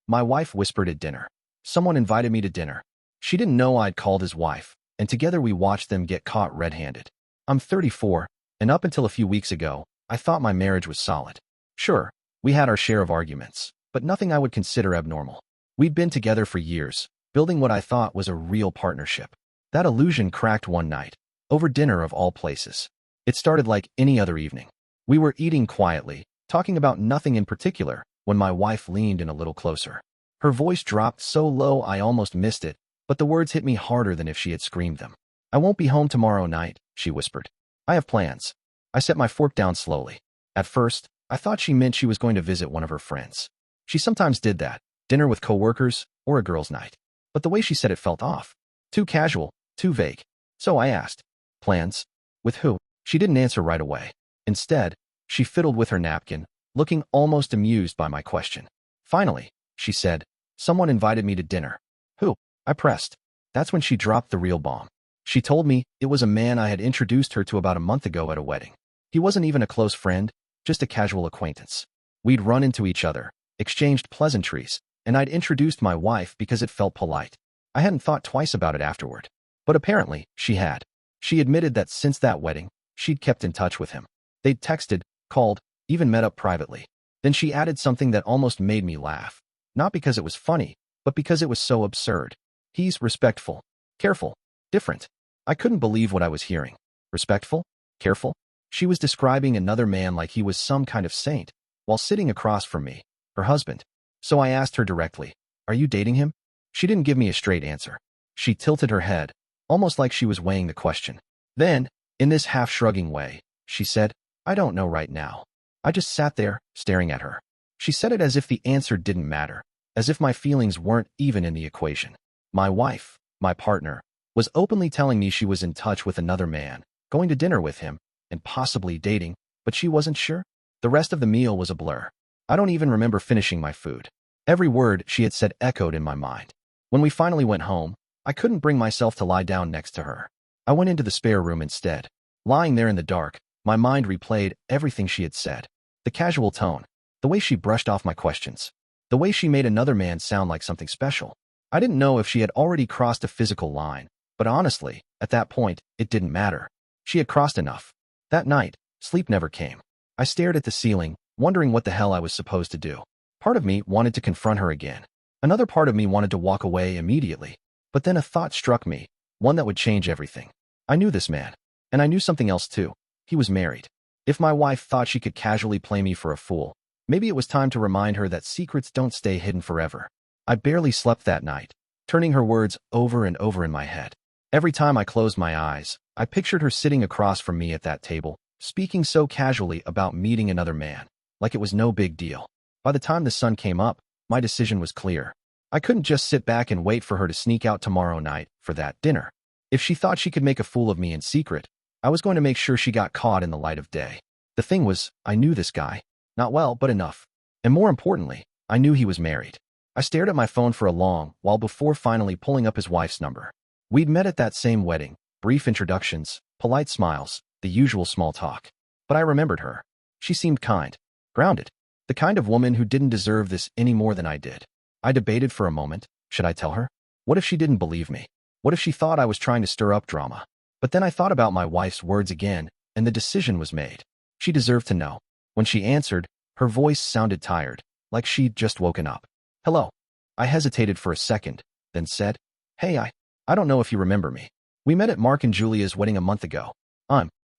My wife whispered at dinner. Someone invited me to dinner. She didn't know I'd called his wife, and together we watched them get caught red-handed. I'm 34, and up until a few weeks ago, I thought my marriage was solid. Sure, we had our share of arguments, but nothing I would consider abnormal. We'd been together for years, building what I thought was a real partnership. That illusion cracked one night, over dinner of all places. It started like any other evening. We were eating quietly, talking about nothing in particular, when my wife leaned in a little closer. Her voice dropped so low I almost missed it, but the words hit me harder than if she had screamed them. I won't be home tomorrow night, she whispered. I have plans. I set my fork down slowly. At first, I thought she meant she was going to visit one of her friends. She sometimes did that, dinner with coworkers, or a girls' night. But the way she said it felt off. Too casual, too vague. So I asked, plans? With who? She didn't answer right away. Instead, she fiddled with her napkin, looking almost amused by my question. Finally, she said, someone invited me to dinner. Who? I pressed. That's when she dropped the real bomb. She told me it was a man I had introduced her to about a month ago at a wedding. He wasn't even a close friend, just a casual acquaintance. We'd run into each other, exchanged pleasantries, and I'd introduced my wife because it felt polite. I hadn't thought twice about it afterward. But apparently, she had. She admitted that since that wedding, she'd kept in touch with him. They'd texted, called, even met up privately. Then she added something that almost made me laugh. Not because it was funny, but because it was so absurd. He's respectful, careful, different. I couldn't believe what I was hearing. Respectful? Careful? She was describing another man like he was some kind of saint, while sitting across from me, her husband. So I asked her directly, are you dating him? She didn't give me a straight answer. She tilted her head, almost like she was weighing the question. Then, in this half-shrugging way, she said, I don't know right now. I just sat there, staring at her. She said it as if the answer didn't matter, as if my feelings weren't even in the equation. My wife, my partner, was openly telling me she was in touch with another man, going to dinner with him, and possibly dating, but she wasn't sure. The rest of the meal was a blur. I don't even remember finishing my food. Every word she had said echoed in my mind. When we finally went home, I couldn't bring myself to lie down next to her. I went into the spare room instead. Lying there in the dark, my mind replayed everything she had said. The casual tone, the way she brushed off my questions, the way she made another man sound like something special. I didn't know if she had already crossed a physical line, but honestly, at that point, it didn't matter. She had crossed enough. That night, sleep never came. I stared at the ceiling, wondering what the hell I was supposed to do. Part of me wanted to confront her again. Another part of me wanted to walk away immediately. But then a thought struck me, one that would change everything. I knew this man, and I knew something else too. He was married. If my wife thought she could casually play me for a fool, maybe it was time to remind her that secrets don't stay hidden forever. I barely slept that night, turning her words over and over in my head. Every time I closed my eyes, I pictured her sitting across from me at that table, speaking so casually about meeting another man, like it was no big deal. By the time the sun came up, my decision was clear. I couldn't just sit back and wait for her to sneak out tomorrow night for that dinner. If she thought she could make a fool of me in secret, I was going to make sure she got caught in the light of day. The thing was, I knew this guy. Not well, but enough. And more importantly, I knew he was married. I stared at my phone for a long while before finally pulling up his wife's number. We'd met at that same wedding, brief introductions, polite smiles, the usual small talk. But I remembered her. She seemed kind, grounded, the kind of woman who didn't deserve this any more than I did. I debated for a moment. Should I tell her? What if she didn't believe me? What if she thought I was trying to stir up drama? But then I thought about my wife's words again, and the decision was made. She deserved to know. When she answered, her voice sounded tired, like she'd just woken up. Hello. I hesitated for a second, then said, Hey, I don't know if you remember me. We met at Mark and Julia's wedding a month ago.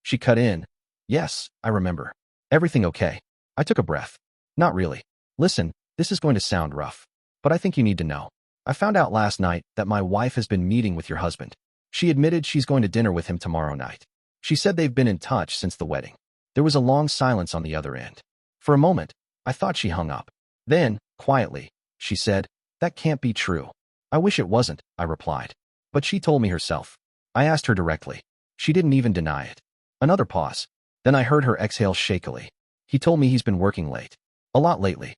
She cut in. Yes, I remember. Everything okay? I took a breath. Not really. Listen, this is going to sound rough, but I think you need to know. I found out last night that my wife has been meeting with your husband. She admitted she's going to dinner with him tomorrow night. She said they've been in touch since the wedding. There was a long silence on the other end. For a moment, I thought she hung up. Then, quietly, she said, That can't be true. I wish it wasn't, I replied. But she told me herself. I asked her directly. She didn't even deny it. Another pause. Then I heard her exhale shakily. He told me he's been working late. A lot lately.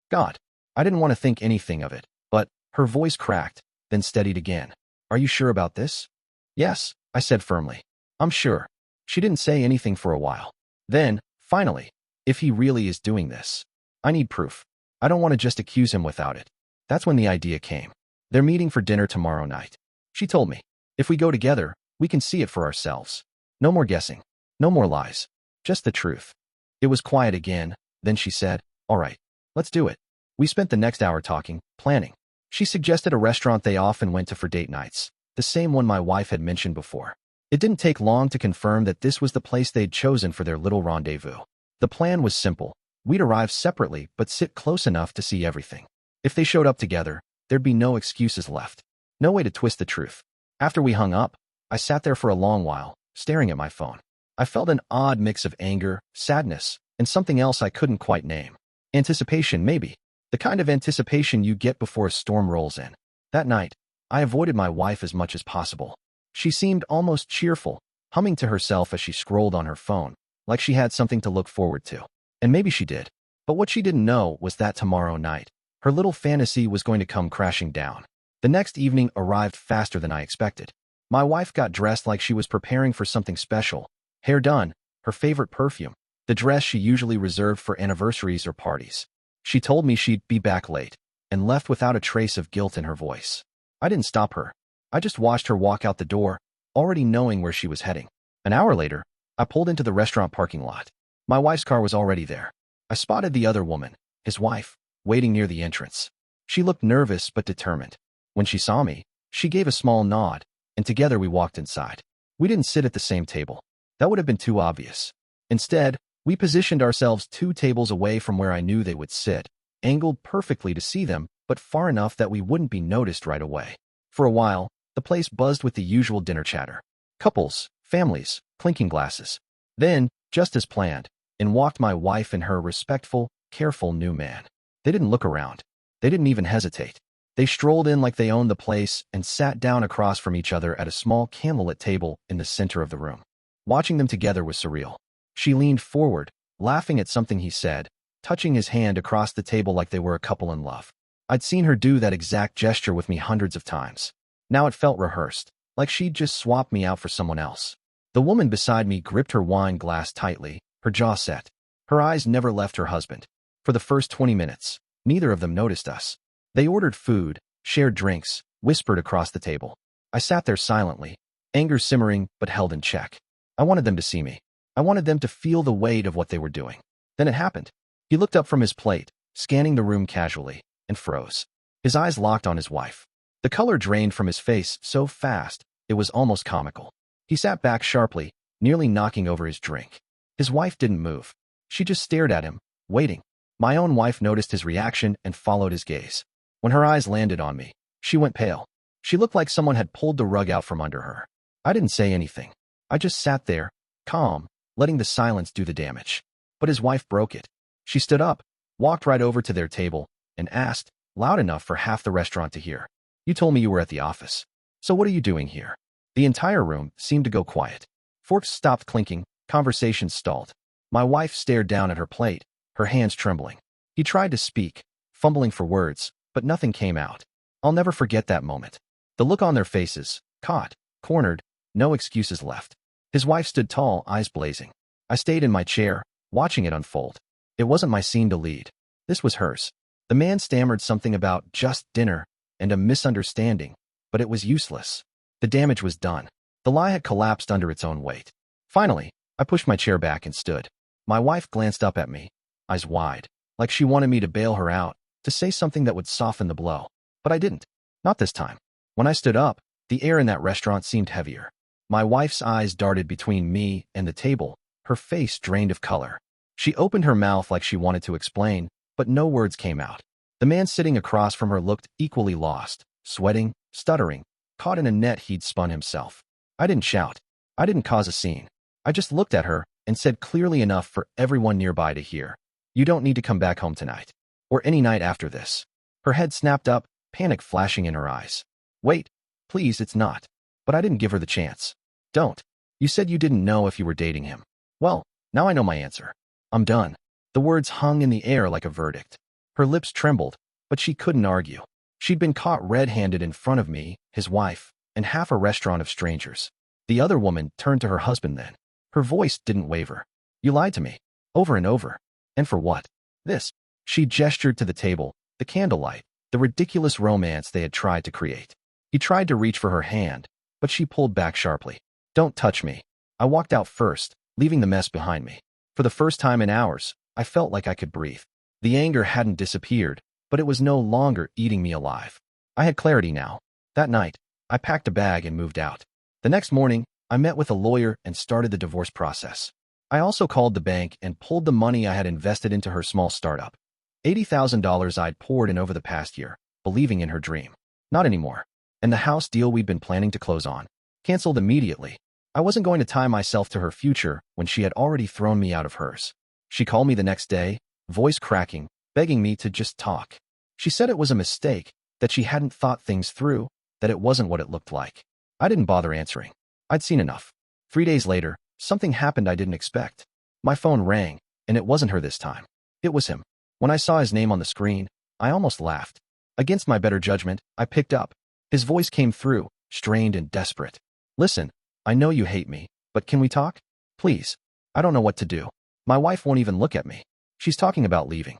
God. I didn't want to think anything of it, but her voice cracked, then steadied again. Are you sure about this? Yes, I said firmly. I'm sure. She didn't say anything for a while. Then, finally, if he really is doing this, I need proof. I don't want to just accuse him without it. That's when the idea came. They're meeting for dinner tomorrow night. She told me, if we go together, we can see it for ourselves. No more guessing. No more lies. Just the truth. It was quiet again. Then she said, all right, let's do it. We spent the next hour talking, planning. She suggested a restaurant they often went to for date nights, the same one my wife had mentioned before. It didn't take long to confirm that this was the place they'd chosen for their little rendezvous. The plan was simple. We'd arrive separately but sit close enough to see everything. If they showed up together, there'd be no excuses left. No way to twist the truth. After we hung up, I sat there for a long while, staring at my phone. I felt an odd mix of anger, sadness, and something else I couldn't quite name. Anticipation, maybe. The kind of anticipation you get before a storm rolls in. That night, I avoided my wife as much as possible. She seemed almost cheerful, humming to herself as she scrolled on her phone, like she had something to look forward to. And maybe she did. But what she didn't know was that tomorrow night, her little fantasy was going to come crashing down. The next evening arrived faster than I expected. My wife got dressed like she was preparing for something special. Hair done, her favorite perfume, the dress she usually reserved for anniversaries or parties. She told me she'd be back late, and left without a trace of guilt in her voice. I didn't stop her. I just watched her walk out the door, already knowing where she was heading. An hour later, I pulled into the restaurant parking lot. My wife's car was already there. I spotted the other woman, his wife, waiting near the entrance. She looked nervous but determined. When she saw me, she gave a small nod, and together we walked inside. We didn't sit at the same table. That would have been too obvious. Instead, we positioned ourselves 2 tables away from where I knew they would sit, angled perfectly to see them, but far enough that we wouldn't be noticed right away. For a while, the place buzzed with the usual dinner chatter. Couples, families, clinking glasses. Then, just as planned, in walked my wife and her respectful, careful new man. They didn't look around. They didn't even hesitate. They strolled in like they owned the place and sat down across from each other at a small candlelit table in the center of the room. Watching them together was surreal. She leaned forward, laughing at something he said, touching his hand across the table like they were a couple in love. I'd seen her do that exact gesture with me hundreds of times. Now it felt rehearsed, like she'd just swapped me out for someone else. The woman beside me gripped her wine glass tightly, her jaw set. Her eyes never left her husband. For the first 20 minutes, neither of them noticed us. They ordered food, shared drinks, whispered across the table. I sat there silently, anger simmering but held in check. I wanted them to see me. I wanted them to feel the weight of what they were doing. Then it happened. He looked up from his plate, scanning the room casually, and froze. His eyes locked on his wife. The color drained from his face so fast, it was almost comical. He sat back sharply, nearly knocking over his drink. His wife didn't move. She just stared at him, waiting. My own wife noticed his reaction and followed his gaze. When her eyes landed on me, she went pale. She looked like someone had pulled the rug out from under her. I didn't say anything. I just sat there, calm, letting the silence do the damage. But his wife broke it. She stood up, walked right over to their table, and asked, loud enough for half the restaurant to hear, "You told me you were at the office. So what are you doing here?" The entire room seemed to go quiet. Forks stopped clinking, conversations stalled. My wife stared down at her plate, her hands trembling. He tried to speak, fumbling for words, but nothing came out. I'll never forget that moment. The look on their faces, caught, cornered, no excuses left. His wife stood tall, eyes blazing. I stayed in my chair, watching it unfold. It wasn't my scene to lead. This was hers. The man stammered something about just dinner and a misunderstanding, but it was useless. The damage was done. The lie had collapsed under its own weight. Finally, I pushed my chair back and stood. My wife glanced up at me, eyes wide, like she wanted me to bail her out, to say something that would soften the blow. But I didn't. Not this time. When I stood up, the air in that restaurant seemed heavier. My wife's eyes darted between me and the table, her face drained of color. She opened her mouth like she wanted to explain, but no words came out. The man sitting across from her looked equally lost, sweating, stuttering, caught in a net he'd spun himself. I didn't shout. I didn't cause a scene. I just looked at her and said clearly enough for everyone nearby to hear, "You don't need to come back home tonight. Or any night after this." Her head snapped up, panic flashing in her eyes. "Wait, please, it's not." But I didn't give her the chance. "Don't. You said you didn't know if you were dating him." "Well, now I know my answer. I'm done." The words hung in the air like a verdict. Her lips trembled, but she couldn't argue. She'd been caught red-handed in front of me, his wife, and half a restaurant of strangers. The other woman turned to her husband then. Her voice didn't waver. "You lied to me. Over and over. And for what?" "This." She gestured to the table, the candlelight, the ridiculous romance they had tried to create. He tried to reach for her hand, but she pulled back sharply. Don't touch me. I walked out first, leaving the mess behind me. For the first time in hours, I felt like I could breathe. The anger hadn't disappeared, but it was no longer eating me alive. I had clarity now. That night, I packed a bag and moved out. The next morning, I met with a lawyer and started the divorce process. I also called the bank and pulled the money I had invested into her small startup. $80,000 I'd poured in over the past year, believing in her dream. Not anymore. And the house deal we'd been planning to close on. Canceled immediately. I wasn't going to tie myself to her future when she had already thrown me out of hers. She called me the next day, voice cracking, begging me to just talk. She said it was a mistake, that she hadn't thought things through, that it wasn't what it looked like. I didn't bother answering. I'd seen enough. 3 days later, something happened I didn't expect. My phone rang, and it wasn't her this time. It was him. When I saw his name on the screen, I almost laughed. Against my better judgment, I picked up. His voice came through, strained and desperate. Listen, I know you hate me, but can we talk? Please. I don't know what to do. My wife won't even look at me. She's talking about leaving.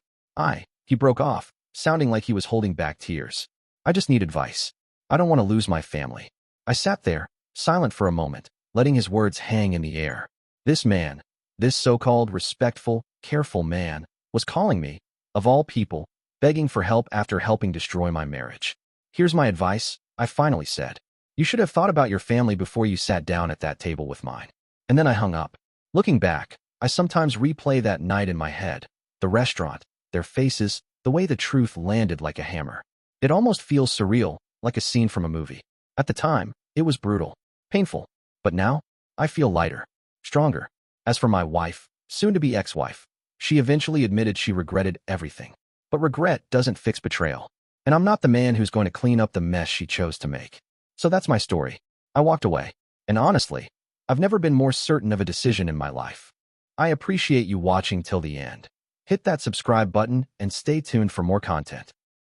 He broke off, sounding like he was holding back tears. I just need advice. I don't want to lose my family. I sat there, silent for a moment, letting his words hang in the air. This man, this so-called respectful, careful man, was calling me, of all people, begging for help after helping destroy my marriage. Here's my advice, I finally said. You should have thought about your family before you sat down at that table with mine. And then I hung up. Looking back, I sometimes replay that night in my head. The restaurant, their faces, the way the truth landed like a hammer. It almost feels surreal, like a scene from a movie. At the time, it was brutal, painful. But now, I feel lighter, stronger. As for my wife, soon-to-be ex-wife, she eventually admitted she regretted everything. But regret doesn't fix betrayal. And I'm not the man who's going to clean up the mess she chose to make. So that's my story. I walked away. And honestly, I've never been more certain of a decision in my life. I appreciate you watching till the end. Hit that subscribe button and stay tuned for more content.